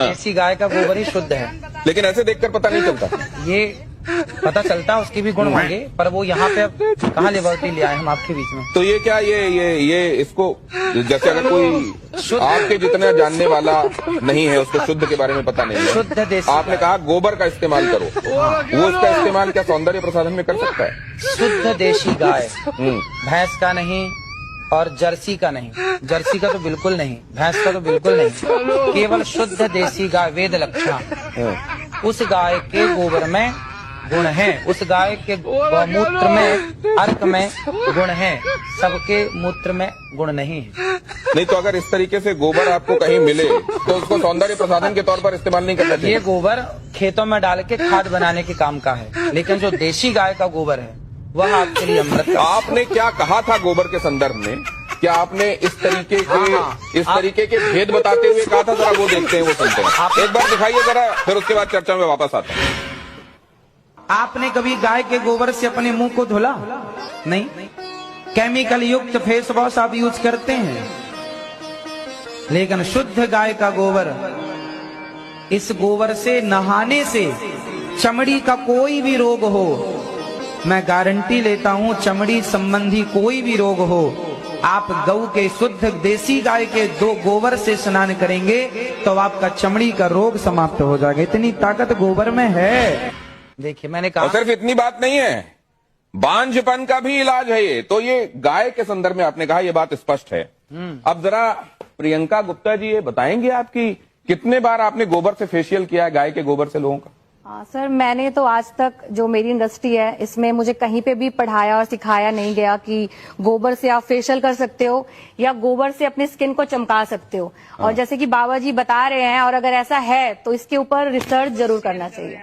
देसी गाय का गोबर ही शुद्ध है। लेकिन ऐसे देखकर पता नहीं चलता। ये पता चलता उसके भी गुण होंगे, पर वो यहाँ पे कहाँ लिबर्टी ले आए हम आपके बीच में। तो ये क्या ये इसको जैसे अगर कोई आपके जितना जानने वाला नहीं है, उसको शुद्ध के बारे में पता नहीं है, शुद्ध देसी आपने कहा गोबर का इस्तेमाल करो, वो इसका इस्तेमाल क्या सौंदर्य प्रसाधन में कर सकता है? शुद्ध देसी गाय, भैंस का नहीं और जर्सी का नहीं। जर्सी का तो बिल्कुल नहीं, भैंस का तो बिल्कुल नहीं, केवल शुद्ध देसी गाय वेद लक्षण। उस गाय के गोबर में गुण है, उस गाय के मूत्र में अर्क में गुण है, सबके मूत्र में गुण नहीं है। नहीं तो अगर इस तरीके से गोबर आपको कहीं मिले तो उसको सौंदर्य प्रसाधन के तौर पर इस्तेमाल नहीं करना चाहिए। ये गोबर खेतों में डाल के खाद बनाने के काम का है, लेकिन जो देसी गाय का गोबर है वह आपके लिए अमृत का। आपने क्या कहा था गोबर के संदर्भ में? क्या आपने इस तरीके के भेद बताते हुए कहा था? जरा वो देखते हैं, वो सुनते हैं। एक बार दिखाइए जरा, फिर उसके बाद चर्चा में वापस आता है। आपने कभी गाय के गोबर से अपने मुंह को धुला? नहीं। केमिकल युक्त फेस वॉश आप यूज करते हैं, लेकिन शुद्ध गाय का गोबर, इस गोबर से नहाने से चमड़ी का कोई भी रोग हो, मैं गारंटी लेता हूं, चमड़ी संबंधी कोई भी रोग हो, आप गऊ के शुद्ध देसी गाय के दो गोबर से स्नान करेंगे तो आपका चमड़ी का रोग समाप्त हो जाएगा। इतनी ताकत गोबर में है। देखिए मैंने कहा, और सिर्फ इतनी बात नहीं है, बांझपन का भी इलाज है ये। तो ये गाय के संदर्भ में आपने कहा, ये बात स्पष्ट है। अब जरा प्रियंका गुप्ता जी ये बताएंगे आपकी कितने बार आपने गोबर से फेशियल किया है, गाय के गोबर से लोगों का? सर मैंने तो आज तक, जो मेरी इंडस्ट्री है इसमें मुझे कहीं पे भी पढ़ाया और सिखाया नहीं गया कि गोबर से आप फेशियल कर सकते हो या गोबर से अपनी स्किन को चमका सकते हो। और जैसे कि बाबा जी बता रहे हैं, और अगर ऐसा है तो इसके ऊपर रिसर्च जरूर करना चाहिए।